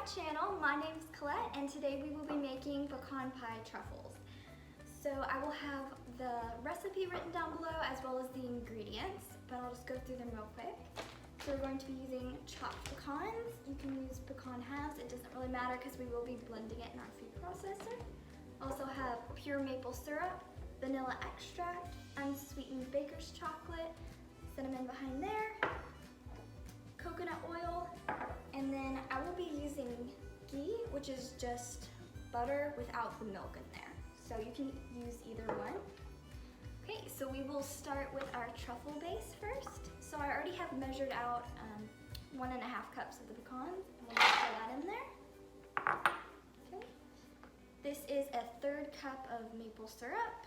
channel. My name is Colette and today we will be making pecan pie truffles. So I will have the recipe written down below as well as the ingredients, but I'll just go through them real quick. So we're going to be using chopped pecans. You can use pecan halves, it doesn't really matter because we will be blending it in our food processor. Also have pure maple syrup, vanilla extract, unsweetened baker's chocolate, cinnamon behind there, coconut oil, and then I will be using ghee, which is just butter without the milk in there. So you can use either one. Okay, so we will start with our truffle base first. So I already have measured out 1.5 cups of the pecans, and we'll just throw that in there. Okay. This is a 1/3 cup of maple syrup.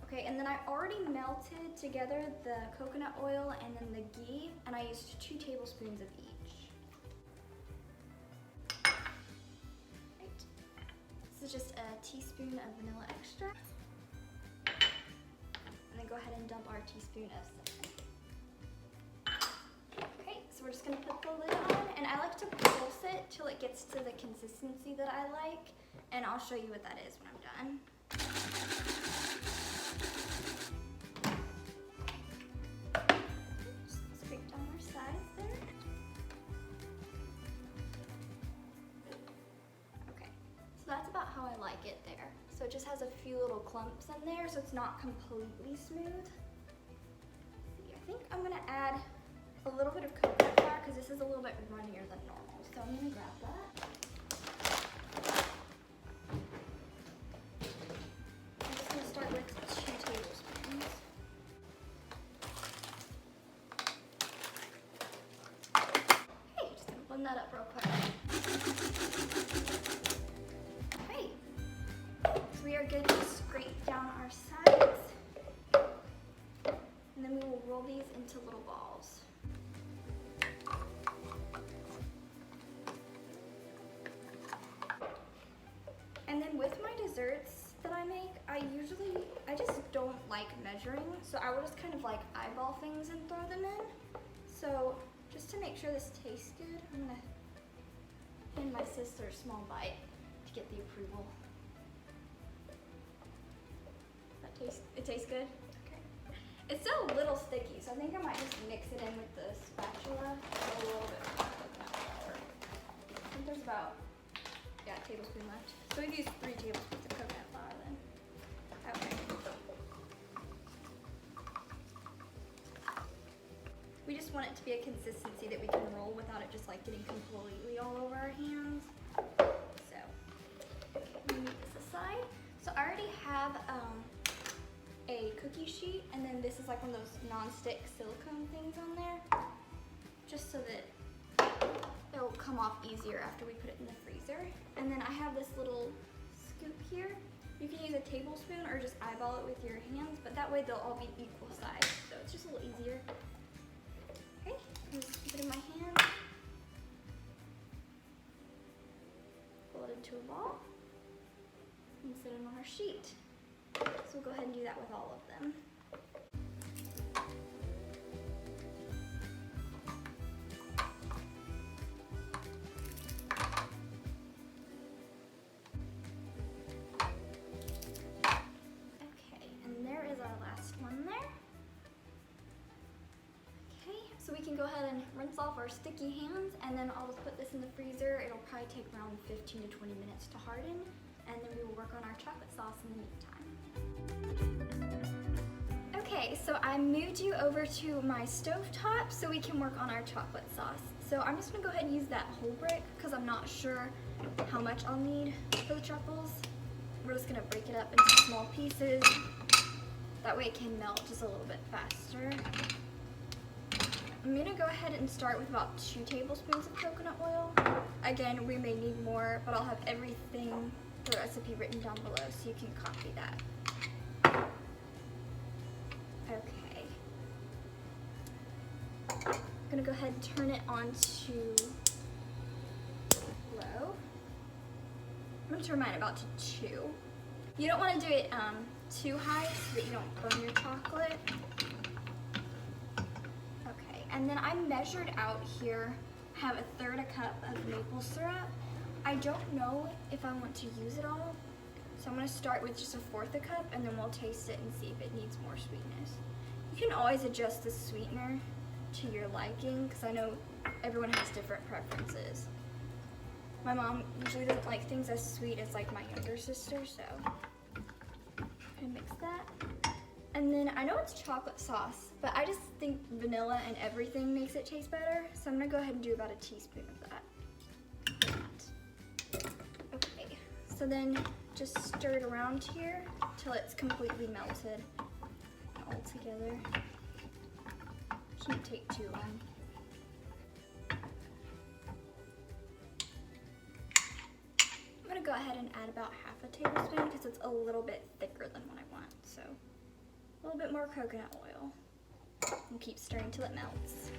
Okay, and then I already melted together the coconut oil and then the ghee, and I used 2 tablespoons of each. Right. This is just a teaspoon of vanilla extract. And then go ahead and dump our teaspoon of cinnamon. Okay, so we're just gonna put the lid on, and I like to pulse it till it gets to the consistency that I like, and I'll show you what that is when I'm done. So that's about how I like it there. So it just has a few little clumps in there, so it's not completely smooth. See, I think I'm gonna add a little bit of coconut flour because this is a little bit runnier than normal. So I'm gonna grab that. I'm just gonna start with 2 tablespoons. Okay, just gonna blend that up real quick. We are going to scrape down our sides, and then we will roll these into little balls. And then with my desserts that I make, I just don't like measuring, so I will just kind of like eyeball things and throw them in. So just to make sure this tastes good, I'm gonna hand my sister a small bite to get the approval. It tastes good? Okay. It's still a little sticky, so I think I might just mix it in with the spatula. A little bit of coconut flour. I think there's about, a tablespoon left. So we've used 3 tablespoons of coconut flour then. Okay. We just want it to be a consistency that we can roll without it just like getting completely all over our hands. So, let me move this aside. So I already have a cookie sheet, and then this is like one of those non-stick silicone things on there, just so that it'll come off easier after we put it in the freezer. And then I have this little scoop here. You can use a tablespoon or just eyeball it with your hands, but that way they'll all be equal size, so it's just a little easier. Okay, I'm just keep it in my hand. Pull it into a ball and sit it on our sheet. So we'll go ahead and do that with all of them. Okay, and there is our last one there. Okay, so we can go ahead and rinse off our sticky hands, and then I'll just put this in the freezer. It'll probably take around 15 to 20 minutes to harden, and then we will work on our chocolate sauce in the meantime. Okay, so I moved you over to my stovetop so we can work on our chocolate sauce. So I'm just gonna go ahead and use that whole brick because I'm not sure how much I'll need for the truffles. We're just gonna break it up into small pieces. That way it can melt just a little bit faster. I'm gonna go ahead and start with about 2 tablespoons of coconut oil. Again, we may need more, but I'll have everything, the recipe written down below so you can copy that. Okay. I'm gonna go ahead and turn it on to low. I'm gonna turn mine about to 2. You don't want to do it too high so that you don't burn your chocolate. Okay, and then I measured out here have 1/3 cup of maple syrup. I don't know if I want to use it all, so I'm gonna start with just 1/4 cup and then we'll taste it and see if it needs more sweetness. You can always adjust the sweetener to your liking, because I know everyone has different preferences. My mom usually doesn't like things as sweet as like my younger sister, so I'm gonna mix that. And then I know it's chocolate sauce, but I just think vanilla and everything makes it taste better, so I'm gonna go ahead and do about 1 teaspoon of that. Okay, so then just stir it around here till it's completely melted all together. Shouldn't take too long. I'm gonna go ahead and add about 1/2 tablespoon because it's a little bit thicker than what I want. So a little bit more coconut oil. And keep stirring till it melts.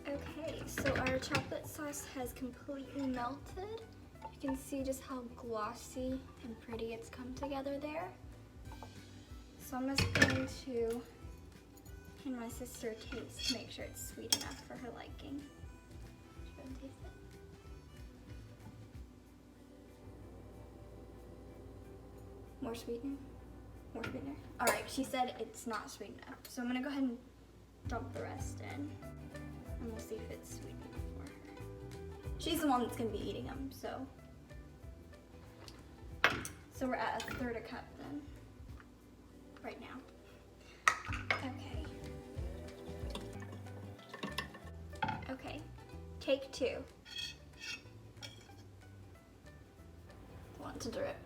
Okay, so our chocolate sauce has completely melted. You can see just how glossy and pretty it's come together there. So I'm just going to hand my sister a taste to make sure it's sweet enough for her liking. Should I go and taste it? More sweetener? More sweetener? All right, she said it's not sweet enough. So I'm gonna go ahead and dump the rest in and we'll see if it's sweet enough for her. She's the one that's gonna be eating them, so. So we're at 1/3 cup then, right now. Okay. Okay, take 2. Want to drip.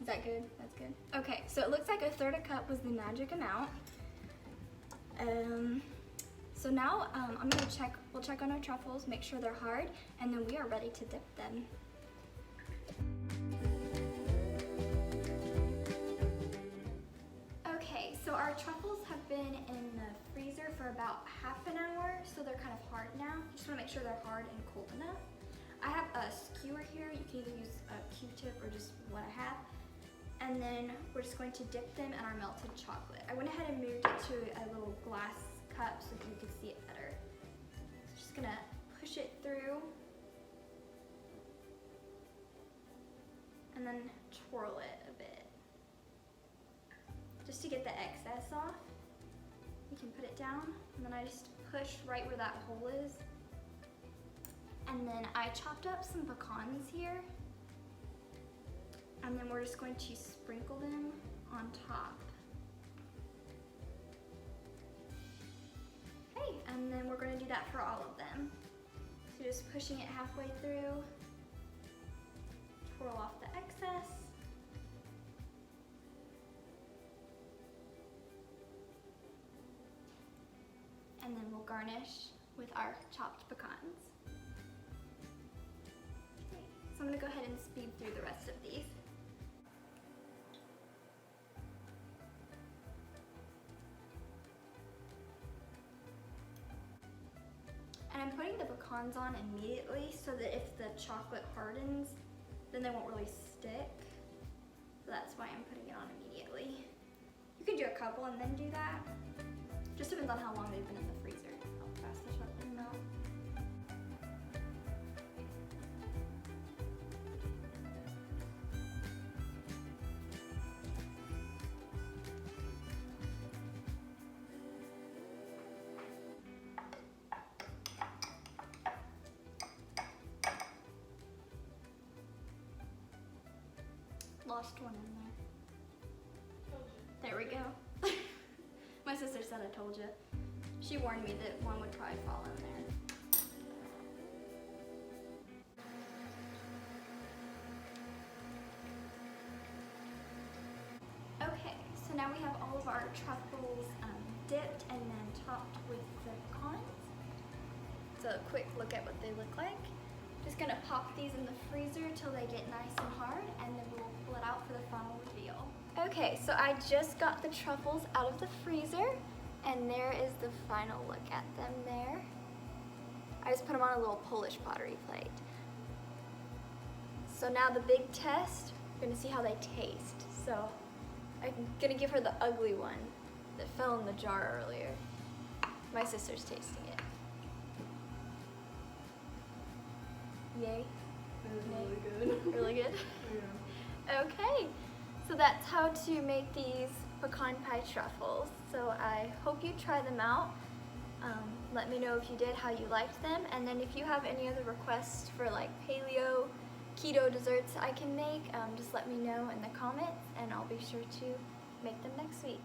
Is that good? That's good. Okay, so it looks like 1/3 cup was the magic amount. So now I'm gonna we'll check on our truffles, make sure they're hard, and then we are ready to dip them. Okay, so our truffles have been in the freezer for about 1/2 hour, so they're kind of hard now. Just wanna make sure they're hard and cold enough. I have a skewer here. You can either use a Q-tip or just what I have. And then we're just going to dip them in our melted chocolate. I went ahead and moved it to a little glass cup so that you could see it better. So just gonna push it through and then twirl it a bit. Just to get the excess off. You can put it down and then I just push right where that hole is. And then I chopped up some pecans here. And then we're just going to sprinkle them on top. Okay, and then we're going to do that for all of them. So just pushing it halfway through, twirl off the excess. And then we'll garnish with our chopped pecans. Okay, so I'm going to go ahead and speed through the rest of these. And I'm putting the pecans on immediately so that if the chocolate hardens, then they won't really stick. So that's why I'm putting it on immediately. You can do a couple and then do that. Just depends on how long they've been in the freezer. How fast the chocolate melt. Lost one in there. There we go. My sister said I told you. She warned me that one would probably fall in there. Okay, so now we have all of our truffles dipped and then topped with the pecans. So a quick look at what they look like. Just gonna pop these in the freezer till they get nice and hard, and then we'll pull it out for the final reveal. Okay, so I just got the truffles out of the freezer, and there is the final look at them there. I just put them on a little Polish pottery plate. So now the big test, we're gonna see how they taste. So I gonna give her the ugly one that fell in the jar earlier. My sister's tasting it. Yay. Really good. Really good? Yeah. Okay, so that's how to make these pecan pie truffles. So I hope you try them out. Let me know if you did, how you liked them, and then if you have any other requests for like paleo, keto desserts I can make, just let me know in the comments and I'll be sure to make them next week.